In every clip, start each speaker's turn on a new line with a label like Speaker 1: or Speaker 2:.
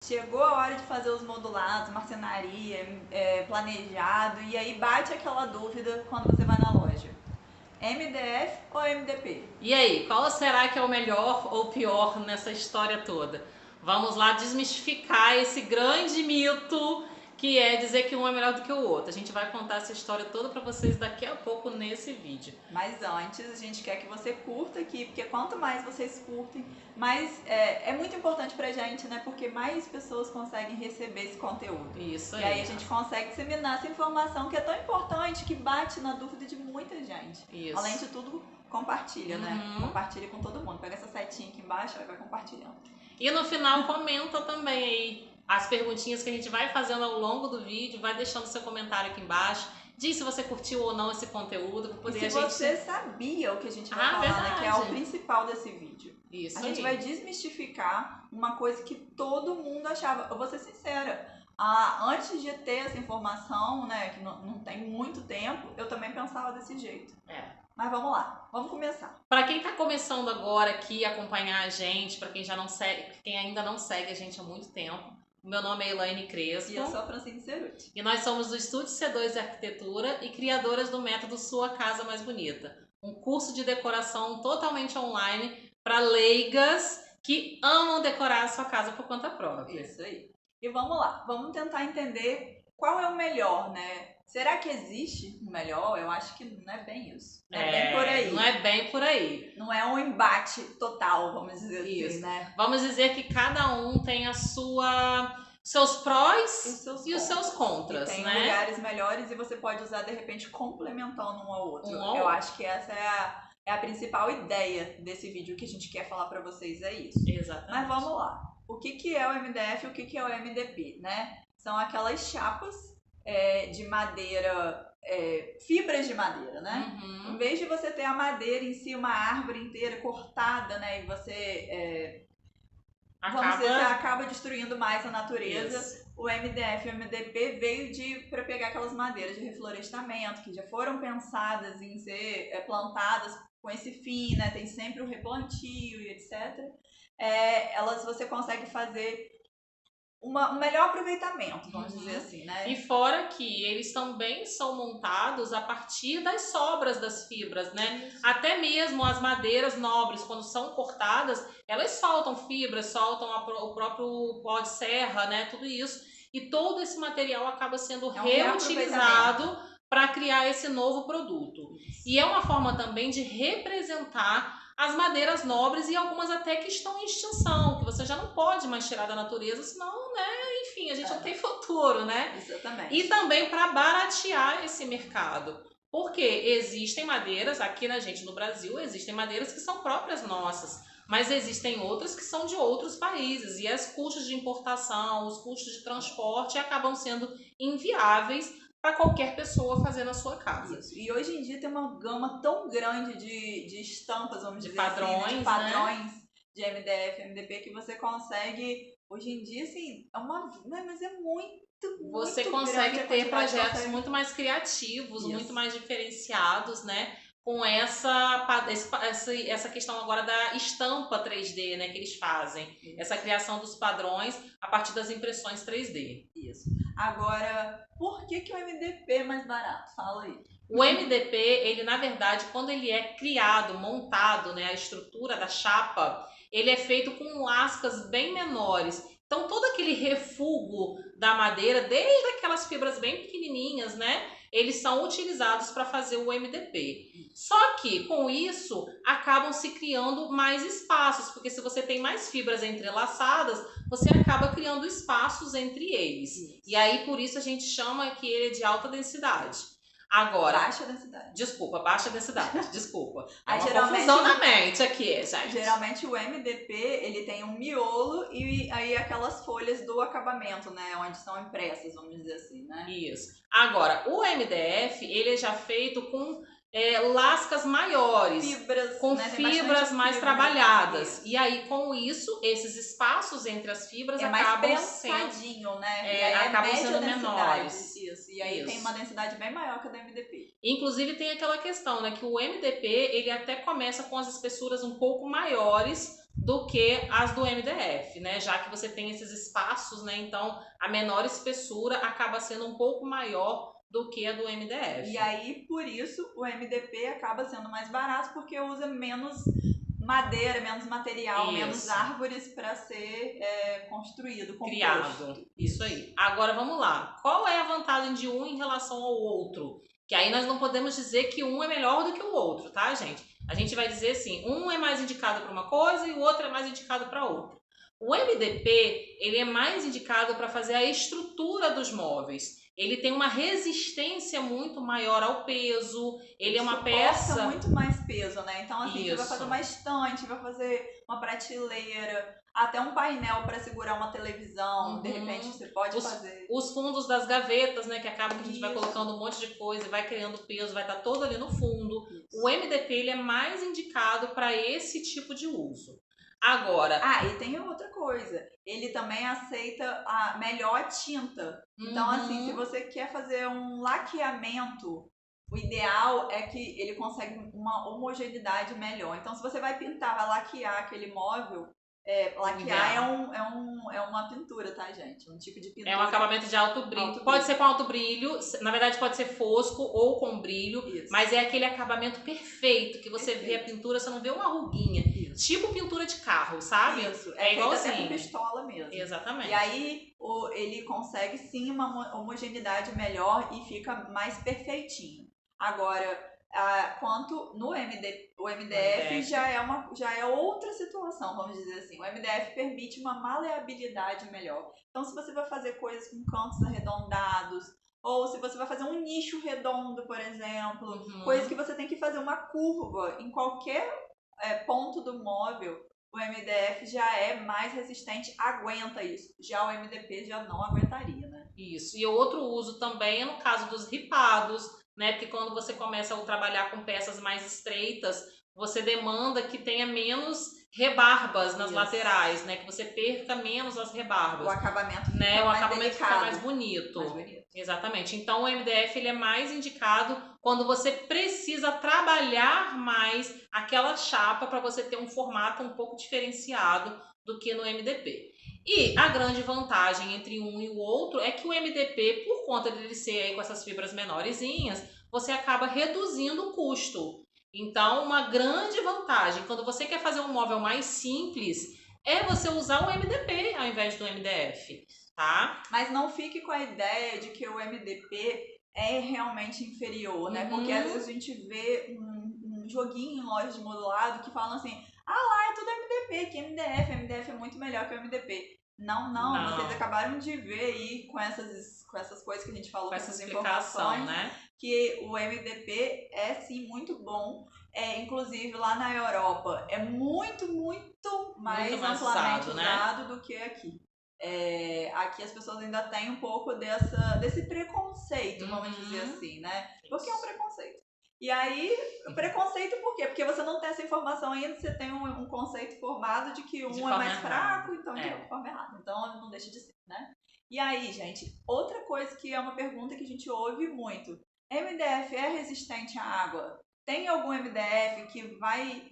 Speaker 1: Chegou a hora de fazer os modulados, marcenaria, planejado, e aí bate aquela dúvida quando você vai na loja. MDF ou MDP?
Speaker 2: E aí, qual será que é o melhor ou pior nessa história toda? Vamos lá desmistificar esse grande mito que é dizer que um é melhor do que o outro. A gente vai contar essa história toda para vocês daqui a pouco nesse vídeo.
Speaker 1: Mas antes, a gente quer que você curta aqui, porque quanto mais vocês curtem, mais é muito importante pra gente, né? Porque mais pessoas conseguem receber esse conteúdo.
Speaker 2: Isso aí.
Speaker 1: E aí a gente consegue disseminar essa informação que é tão importante, que bate na dúvida de muita gente.
Speaker 2: Isso.
Speaker 1: Além de tudo, compartilha, né? Compartilha com todo mundo. Pega essa setinha aqui embaixo e vai compartilhando.
Speaker 2: E no final comenta também aí as perguntinhas que a gente vai fazendo ao longo do vídeo, vai deixando seu comentário aqui embaixo. Diz se você curtiu ou não esse conteúdo, para poder
Speaker 1: e se você sabia o que a gente vai falar,
Speaker 2: verdade.
Speaker 1: né? Que é o principal desse vídeo.
Speaker 2: Isso
Speaker 1: a gente
Speaker 2: aí.
Speaker 1: vai desmistificar uma coisa que todo mundo achava. Eu vou ser sincera. Antes de ter essa informação, né, que não tem muito tempo, eu também pensava desse jeito. Mas vamos lá, vamos começar.
Speaker 2: Para quem está começando agora aqui a acompanhar a gente, para quem já não segue, quem ainda não segue a gente há muito tempo, o meu nome é Elaine Crespo.
Speaker 1: E eu sou a Francine Ceruti.
Speaker 2: E nós somos do Estúdio C2 de Arquitetura e criadoras do método Sua Casa Mais Bonita, um curso de decoração totalmente online para leigas que amam decorar a sua casa por conta própria.
Speaker 1: Isso aí. E vamos lá, vamos tentar entender qual é o melhor, né? Será que existe o melhor? Eu acho que não é bem isso. Não é bem por aí.
Speaker 2: Não é bem por aí.
Speaker 1: Não é um embate total, vamos dizer
Speaker 2: isso.
Speaker 1: Assim, né?
Speaker 2: Vamos dizer que cada um tem a seus prós e os seus contras,
Speaker 1: e tem
Speaker 2: né?
Speaker 1: lugares melhores e você pode usar de repente complementando um ao outro. Eu acho que essa é a principal ideia desse vídeo. Que a gente quer falar para vocês é isso.
Speaker 2: Exatamente.
Speaker 1: Mas vamos lá. O que é o MDF e o que é o MDP, né? São aquelas chapas de madeira, fibras de madeira, né? Em vez de você ter a madeira em si, uma árvore inteira cortada, né? E você vamos dizer, você acaba destruindo mais a natureza. Isso. O MDF e o MDP veio para pegar aquelas madeiras de reflorestamento que já foram pensadas em ser plantadas com esse fim, né? Tem sempre o replantio e etc. Você consegue fazer um melhor aproveitamento, vamos dizer assim, né?
Speaker 2: E fora que eles também são montados a partir das sobras das fibras, né? Isso. Até mesmo as madeiras nobres, quando são cortadas, elas soltam fibras, soltam o próprio pó de serra, né? Tudo isso. E todo esse material acaba sendo reutilizado para criar esse novo produto. Isso. E é uma forma também de representar as madeiras nobres e algumas até que estão em extinção, que você já não pode mais tirar da natureza, senão, né, enfim, a gente não tem futuro, né?
Speaker 1: Exatamente.
Speaker 2: E também para baratear esse mercado. Porque existem madeiras, aqui na gente no Brasil, existem madeiras que são próprias nossas, mas existem outras que são de outros países, e os custos de importação, os custos de transporte acabam sendo inviáveis para qualquer pessoa fazer na sua casa.
Speaker 1: Isso. E hoje em dia tem uma gama tão grande de estampas, vamos dizer
Speaker 2: padrões,
Speaker 1: assim, de padrões, né? De MDF, MDP, que você consegue, hoje em dia, assim, mas é muito
Speaker 2: você consegue ter projetos muito mais criativos, isso, muito mais diferenciados, né? Com essa questão agora da estampa 3D, né, que eles fazem. Isso. Essa criação dos padrões a partir das impressões 3D.
Speaker 1: Isso. Agora, por que o MDP é mais barato? Fala aí.
Speaker 2: O MDP, ele na verdade, quando ele é criado, montado, né, a estrutura da chapa, ele é feito com lascas bem menores. Então todo aquele refúgio da madeira, desde aquelas fibras bem pequenininhas, né, eles são utilizados para fazer o MDP. Só que com isso acabam se criando mais espaços, porque se você tem mais fibras entrelaçadas, você acaba criando espaços entre eles. Isso. E aí por isso a gente chama que ele é de alta densidade. Agora,
Speaker 1: baixa densidade.
Speaker 2: Desculpa, baixa densidade. Desculpa. É
Speaker 1: uma
Speaker 2: confusão na mente aqui, gente.
Speaker 1: Geralmente o MDP, ele tem um miolo e aí aquelas folhas do acabamento, né? Onde são impressas, vamos dizer assim, né?
Speaker 2: Isso. Agora, o MDF, ele é já feito com lascas maiores, com fibras mais trabalhadas. E aí, com isso, esses espaços entre as fibras acabam
Speaker 1: sendo, né?
Speaker 2: Acabam sendo menores.
Speaker 1: Isso. E aí tem uma densidade bem maior que a do MDP.
Speaker 2: Inclusive tem aquela questão, né? Que o MDP, ele até começa com as espessuras um pouco maiores do que as do MDF, né? Já que você tem esses espaços, né? Então a menor espessura acaba sendo um pouco maior do que a do MDF.
Speaker 1: E aí, por isso, o MDP acaba sendo mais barato porque usa menos madeira, menos material, menos árvores para ser construído,
Speaker 2: criado. Isso aí. Agora vamos lá. Qual é a vantagem de um em relação ao outro? Que aí nós não podemos dizer que um é melhor do que o outro, tá, gente? A gente vai dizer assim, um é mais indicado para uma coisa e o outro é mais indicado para outra. O MDP, ele é mais indicado para fazer a estrutura dos móveis. Ele tem uma resistência muito maior ao peso, ele é uma peça...
Speaker 1: muito mais peso, né? Então, assim, você vai fazer uma estante, vai fazer uma prateleira, até um painel para segurar uma televisão, de repente você pode fazer.
Speaker 2: Os fundos das gavetas, né, que acabam que a gente vai colocando um monte de coisa e vai criando peso, vai estar todo ali no fundo. Isso. O MDP, ele é mais indicado para esse tipo de uso. Agora...
Speaker 1: e tem outra coisa. Ele também aceita a melhor tinta. Então, assim, se você quer fazer um laqueamento, o ideal é que ele consegue uma homogeneidade melhor. Então, se você vai pintar, vai laquear aquele móvel, laquear é uma pintura, tá, gente? Um tipo de pintura.
Speaker 2: É um acabamento de alto brilho. Pode ser com alto brilho, na verdade pode ser fosco ou com brilho, mas é aquele acabamento perfeito, que você vê a pintura, você não vê uma ruguinha. Tipo pintura de carro, sabe?
Speaker 1: Isso, é igualzinho. Até com pistola mesmo.
Speaker 2: Exatamente.
Speaker 1: E aí ele consegue sim uma homogeneidade melhor e fica mais perfeitinho. Agora, quanto no o MDF já é outra situação, vamos dizer assim. O MDF permite uma maleabilidade melhor. Então, se você vai fazer coisas com cantos arredondados, ou se você vai fazer um nicho redondo, por exemplo, coisas que você tem que fazer uma curva em qualquer ponto do móvel, o MDF já é mais resistente, aguenta isso. Já o MDP já não aguentaria, né?
Speaker 2: Isso. E outro uso também é no caso dos ripados, né? Porque quando você começa a trabalhar com peças mais estreitas, você demanda que tenha menos rebarbas nas laterais, né? Que você perca menos as rebarbas.
Speaker 1: O acabamento fica
Speaker 2: né? O
Speaker 1: mais
Speaker 2: acabamento
Speaker 1: delicado.
Speaker 2: fica mais bonito. Exatamente. Então o MDF ele é mais indicado quando você precisa trabalhar mais aquela chapa para você ter um formato um pouco diferenciado do que no MDP. E a grande vantagem entre um e o outro é que o MDP, por conta dele ser aí com essas fibras menorzinhas, você acaba reduzindo o custo. Então, uma grande vantagem, quando você quer fazer um móvel mais simples, é você usar o MDP ao invés do MDF, tá?
Speaker 1: Mas não fique com a ideia de que o MDP é realmente inferior, né? Porque às vezes a gente vê um joguinho em loja de modulado que falam assim, lá é tudo MDP, que MDF é muito melhor que o MDP. Não, vocês acabaram de ver aí com essas coisas que a gente falou, com essas informações,
Speaker 2: né?
Speaker 1: Que o MDP é sim muito bom. Inclusive lá na Europa é muito mais amplamente usado do que aqui. Aqui as pessoas ainda têm um pouco desse preconceito, vamos dizer assim, né? Porque é um preconceito. E aí, preconceito por quê? Porque você não tem essa informação ainda, você tem um conceito formado de que um é mais fraco, então de forma errada. Então não deixa de ser, né? E aí, gente, outra coisa que é uma pergunta que a gente ouve muito. MDF é resistente à água? Tem algum MDF que vai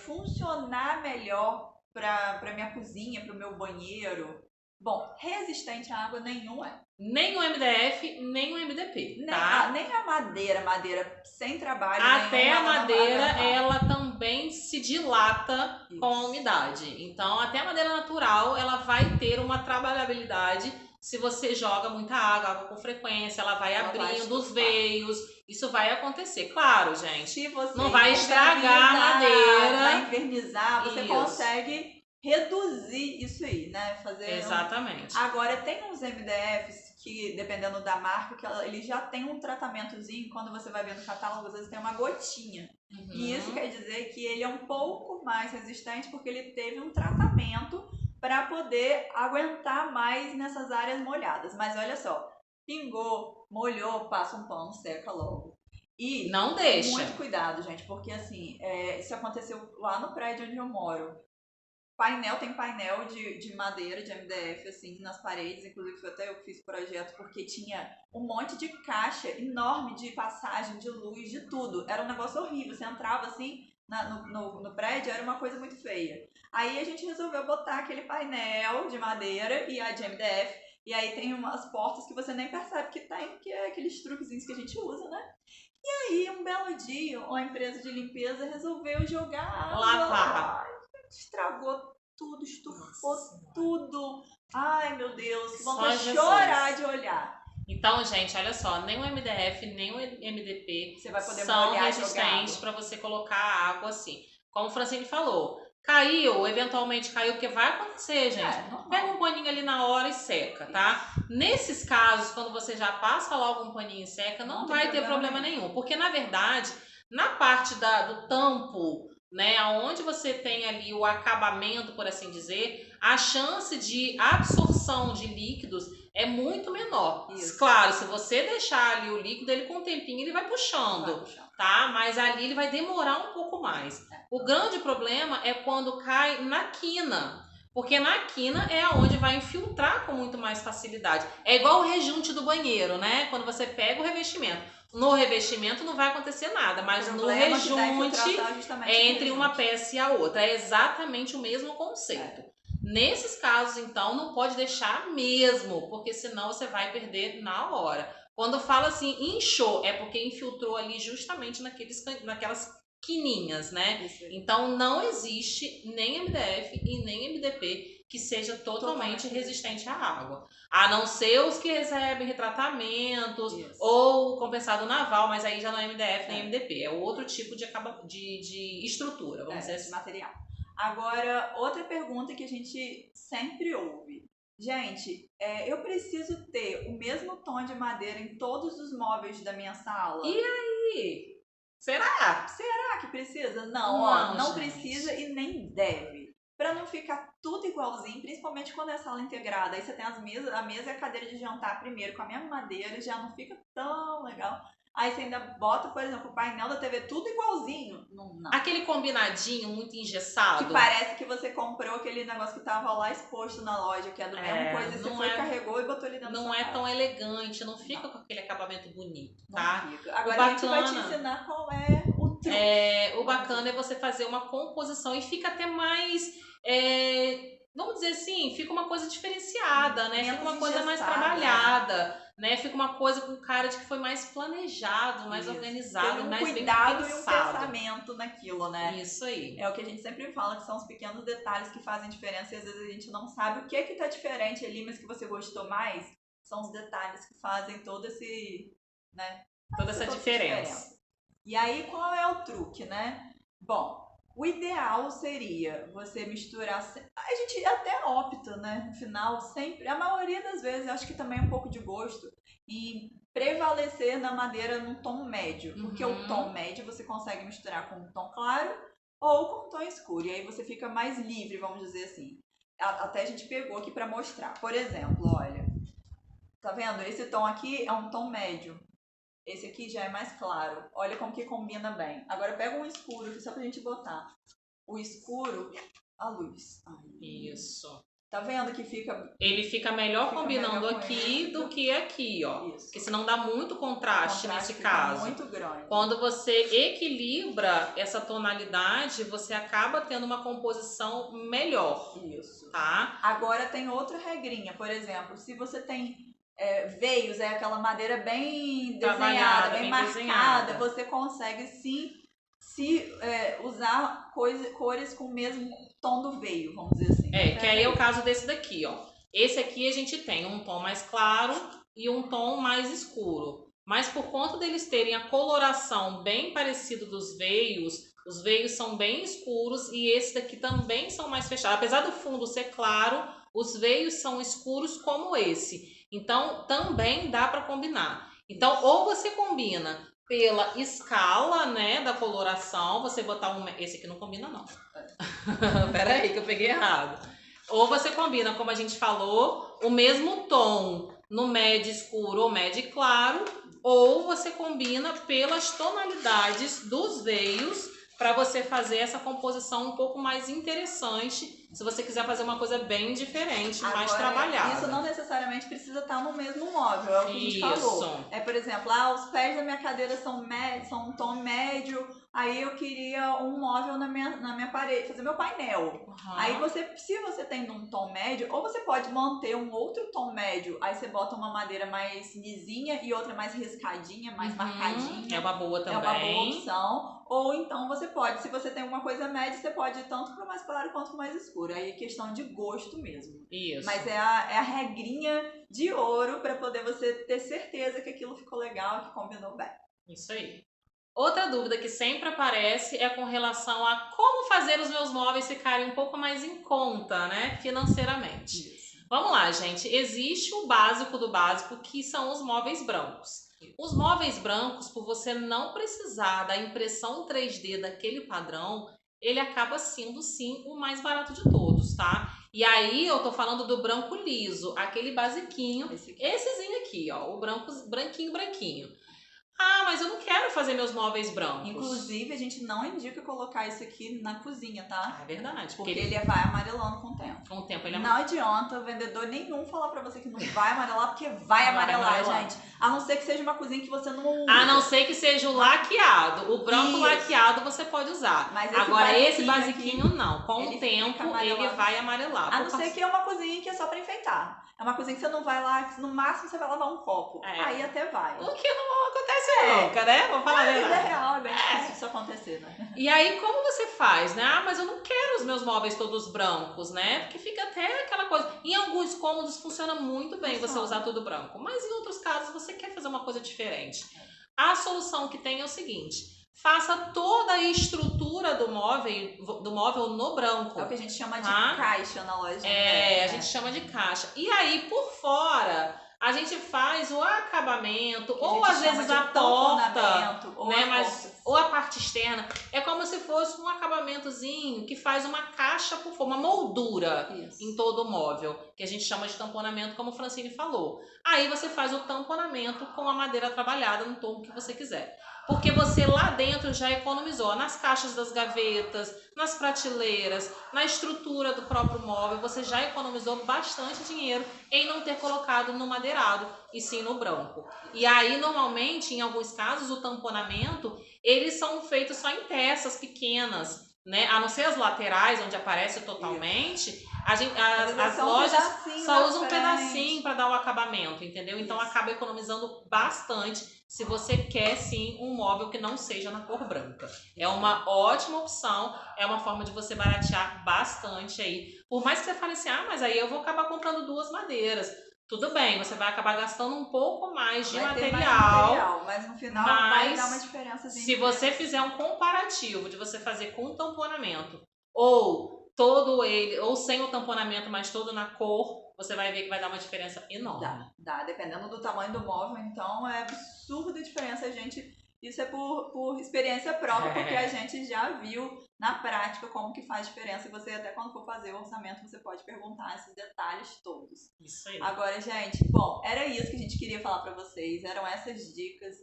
Speaker 1: funcionar melhor para minha cozinha, para o meu banheiro? Bom, resistente à água nenhum é.
Speaker 2: Nem o MDF, nem o MDP, tá?
Speaker 1: Nem a madeira sem trabalho.
Speaker 2: Até a madeira, ela também se dilata com a umidade. Então, até a madeira natural, ela vai ter uma trabalhabilidade. Se você joga muita água com frequência, ela vai abrindo os veios. Isso vai acontecer. Claro, gente. Se você não vai estragar a madeira.
Speaker 1: Vai invernizar, você consegue reduzir isso aí, né?
Speaker 2: Exatamente.
Speaker 1: Agora, tem uns MDFs que, dependendo da marca, que ele já tem um tratamentozinho. Quando você vai ver no catálogo, às vezes tem uma gotinha. E isso quer dizer que ele é um pouco mais resistente porque ele teve um tratamento para poder aguentar mais nessas áreas molhadas. Mas olha só, pingou, molhou, passa um pano, seca logo. E
Speaker 2: não deixa.
Speaker 1: Muito cuidado, gente, porque assim, isso aconteceu lá no prédio onde eu moro. Tem painel de madeira, de MDF, assim, nas paredes. Inclusive, até eu fiz projeto porque tinha um monte de caixa enorme de passagem, de luz, de tudo. Era um negócio horrível. Você entrava assim, no prédio era uma coisa muito feia. Aí a gente resolveu botar aquele painel de madeira e a de MDF. E aí tem umas portas que você nem percebe que tem, que é aqueles truquezinhos que a gente usa, né? E aí, um belo dia, uma empresa de limpeza resolveu jogar água.
Speaker 2: Lavar.
Speaker 1: Estragou tudo, estufou tudo. Ai, meu Deus, que
Speaker 2: Só
Speaker 1: vontade de
Speaker 2: Jesus.
Speaker 1: chorar de olhar.
Speaker 2: Então, gente, olha só, nem o MDF, nem o MDP
Speaker 1: Você vai poder
Speaker 2: são
Speaker 1: molhar
Speaker 2: resistentes para você colocar água assim. Como o Francine falou, caiu, eventualmente caiu, porque vai acontecer, gente. Pega um paninho ali na hora e seca, tá? Nesses casos, quando você já passa logo um paninho e seca, não vai ter problema nenhum. Porque, na verdade, na parte do tampo, né, onde você tem ali o acabamento, por assim dizer, a chance de absorção de líquidos é muito menor.
Speaker 1: Isso.
Speaker 2: Claro, se você deixar ali o líquido, ele com um tempinho ele vai puxando, tá? Mas ali ele vai demorar um pouco mais. O grande problema é quando cai na quina, porque na quina é onde vai infiltrar com muito mais facilidade. É igual o rejunte do banheiro, né? Quando você pega o revestimento. No revestimento não vai acontecer nada, mas no rejunte é entre uma peça e a outra. É exatamente o mesmo conceito. Nesses casos, então, não pode deixar mesmo, porque senão você vai perder na hora. Quando fala assim, inchou, é porque infiltrou ali justamente naquelas quininhas, né? Isso. Então, não existe nem MDF e nem MDP que seja totalmente resistente à água. A não ser os que recebem retratamentos ou compensado naval, mas aí já não é MDF nem MDP. É outro tipo de estrutura, vamos dizer assim.
Speaker 1: Material. Agora, outra pergunta que a gente sempre ouve. Gente, eu preciso ter o mesmo tom de madeira em todos os móveis da minha sala?
Speaker 2: E aí? Será?
Speaker 1: Será que precisa? Não precisa e nem deve. Pra não ficar tudo igualzinho, principalmente quando é sala integrada. Aí você tem a mesa e a cadeira de jantar primeiro com a mesma madeira, já não fica tão legal. Aí você ainda bota, por exemplo, o painel da TV tudo igualzinho. Não.
Speaker 2: Aquele combinadinho muito engessado.
Speaker 1: Que parece que você comprou aquele negócio que tava lá exposto na loja, que é do mesmo coisa. Você foi, carregou e botou ali dentro.
Speaker 2: Não é tão elegante, não fica com aquele acabamento bonito, tá?
Speaker 1: Não fica. Agora a gente vai te ensinar qual é o truque.
Speaker 2: O bacana é você fazer uma composição e fica até mais... vamos dizer assim, fica uma coisa diferenciada, né? Fica uma coisa mais trabalhada, né? Fica uma coisa com cara de que foi mais planejado, mais organizado, mais bem pensado.
Speaker 1: Cuidado e um pensamento naquilo, né?
Speaker 2: Isso aí.
Speaker 1: É o que a gente sempre fala, que são os pequenos detalhes que fazem diferença e às vezes a gente não sabe o que tá diferente ali, mas que você gostou mais. São os detalhes que fazem todo esse, né?
Speaker 2: Toda essa diferença.
Speaker 1: E aí, qual é o truque, né? Bom, o ideal seria você misturar... A gente até opta, né? No final, sempre... A maioria das vezes, eu acho que também é um pouco de gosto em prevalecer na madeira num tom médio. Porque o tom médio você consegue misturar com um tom claro ou com um tom escuro. E aí você fica mais livre, vamos dizer assim. Até a gente pegou aqui pra mostrar. Por exemplo, olha. Tá vendo? Esse tom aqui é um tom médio. Esse aqui já é mais claro. Olha como que combina bem. Agora pega um escuro aqui só pra gente botar. O escuro, a luz.
Speaker 2: Isso.
Speaker 1: Tá vendo que fica...
Speaker 2: Ele fica melhor combinando aqui do que aqui, ó. Isso. Porque senão dá muito contraste nesse caso.
Speaker 1: Muito grande.
Speaker 2: Quando você equilibra essa tonalidade, você acaba tendo uma composição melhor.
Speaker 1: Isso.
Speaker 2: Tá?
Speaker 1: Agora tem outra regrinha. Por exemplo, se você tem... veios, é aquela madeira bem desenhada, bem marcada, você consegue sim usar cores com o mesmo tom do veio, vamos dizer assim.
Speaker 2: Que aí é o caso desse daqui, ó. Esse aqui a gente tem um tom mais claro e um tom mais escuro. Mas por conta deles terem a coloração bem parecida dos veios, os veios são bem escuros e esse daqui também são mais fechados. Apesar do fundo ser claro, os veios são escuros como esse. Então, também dá para combinar. Então, ou você combina pela escala, né, da coloração, você botar esse aqui não combina, não. Peraí, que eu peguei errado. Ou você combina, como a gente falou, o mesmo tom no médio escuro ou médio claro, ou você combina pelas tonalidades dos veios para você fazer essa composição um pouco mais interessante, se você quiser fazer uma coisa bem diferente, mais trabalhada.
Speaker 1: Isso não necessariamente precisa estar no mesmo móvel, é o que a gente falou. Por exemplo, os pés da minha cadeira são um tom médio, aí eu queria um móvel na minha parede, fazer meu painel. Aí se você tem um tom médio, ou você pode manter um outro tom médio, aí você bota uma madeira mais lisinha e outra mais riscadinha, mais marcadinha.
Speaker 2: É uma boa também.
Speaker 1: É uma boa opção. Ou então você pode, se você tem alguma coisa média, você pode ir tanto para o mais claro quanto para o mais escuro. Aí é questão de gosto mesmo.
Speaker 2: Isso.
Speaker 1: Mas é a regrinha de ouro para poder você ter certeza que aquilo ficou legal, que combinou bem.
Speaker 2: Isso aí. Outra dúvida que sempre aparece é com relação a como fazer os meus móveis ficarem um pouco mais em conta, né, financeiramente.
Speaker 1: Isso.
Speaker 2: Vamos lá, gente. Existe o básico do básico, que são os móveis brancos. Os móveis brancos, por você não precisar da impressão 3D daquele padrão, ele acaba sendo, sim, o mais barato de todos, tá? E aí eu tô falando do branco liso, aquele basiquinho, essezinho aqui, ó, o branquinho. Ah, mas eu não quero fazer meus móveis brancos.
Speaker 1: Inclusive, a gente não indica colocar isso aqui na cozinha, tá?
Speaker 2: É verdade.
Speaker 1: Porque ele vai amarelando com o tempo.
Speaker 2: Com o tempo ele
Speaker 1: Não adianta o vendedor nenhum falar pra você que não vai amarelar, porque vai amarelar, gente. A não ser que seja uma cozinha que você não...
Speaker 2: A não ser que seja o laqueado. O branco laqueado você pode usar.
Speaker 1: Mas
Speaker 2: agora esse basiquinho aqui, não. Com o tempo ele vai amarelar.
Speaker 1: A não ser que é uma cozinha que é só pra enfeitar. É uma cozinha que você não vai lá, no máximo você vai lavar um copo. Aí até vai.
Speaker 2: O que não acontece nunca, né? Vou falar a verdade.
Speaker 1: É real, é bem difícil isso acontecer, né?
Speaker 2: E aí, como você faz, né? Ah, mas eu não quero os meus móveis todos brancos, né? Porque fica até aquela coisa. Em alguns cômodos funciona muito bem você usar tudo branco. Mas em outros casos você quer fazer uma coisa diferente. A solução que tem é o seguinte: faça toda a estrutura do móvel no branco.
Speaker 1: É o que a gente chama de caixa na loja.
Speaker 2: A gente chama de caixa. E aí, por fora, a gente faz o acabamento, ou às vezes a porta, né? Ou a parte externa. É como se fosse um acabamentozinho que faz uma caixa por fora, uma moldura em todo o móvel, que a gente chama de tamponamento, como o Francine falou. Aí você faz o tamponamento com a madeira trabalhada no tom que você quiser. Porque você lá dentro já economizou nas caixas das gavetas, nas prateleiras, na estrutura do próprio móvel, você já economizou bastante dinheiro em não ter colocado no madeirado e sim no branco. E aí, normalmente, em alguns casos, o tamponamento, eles são feitos só em peças pequenas, né? A não ser as laterais, onde aparece totalmente, as lojas só usam um pedacinho para dar o acabamento, entendeu? Então acaba economizando bastante se você quer sim um móvel que não seja na cor branca. É uma ótima opção, é uma forma de você baratear bastante aí. Por mais que você fale assim, mas aí eu vou acabar comprando duas madeiras. Tudo bem, você vai acabar gastando um pouco mais de material,
Speaker 1: mas no final vai dar uma diferença.
Speaker 2: Se você fizer um comparativo de você fazer com tamponamento ou todo ele, ou sem o tamponamento, mas todo na cor, você vai ver que vai dar uma diferença enorme.
Speaker 1: Dá. Dependendo do tamanho do móvel, então é absurda a diferença, gente. Isso é por experiência própria, porque a gente já viu na prática como que faz diferença. E você, até quando for fazer o orçamento, você pode perguntar esses detalhes todos.
Speaker 2: Isso aí.
Speaker 1: Agora, gente, bom, era isso que a gente queria falar para vocês. Eram essas dicas.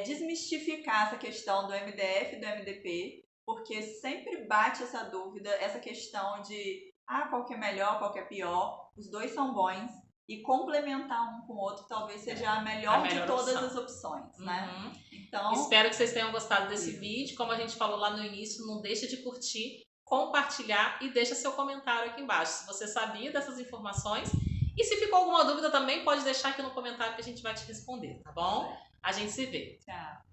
Speaker 1: Desmistificar essa questão do MDF e do MDP, porque sempre bate essa dúvida, essa questão de qual que é melhor, qual que é pior. Os dois são bons. E complementar um com o outro talvez seja a melhor de todas as opções, né? Então,
Speaker 2: espero que vocês tenham gostado desse vídeo. Como a gente falou lá no início, não deixa de curtir, compartilhar e deixa seu comentário aqui embaixo se você sabia dessas informações. E se ficou alguma dúvida também, pode deixar aqui no comentário que a gente vai te responder, tá bom? A gente se vê.
Speaker 1: Tchau.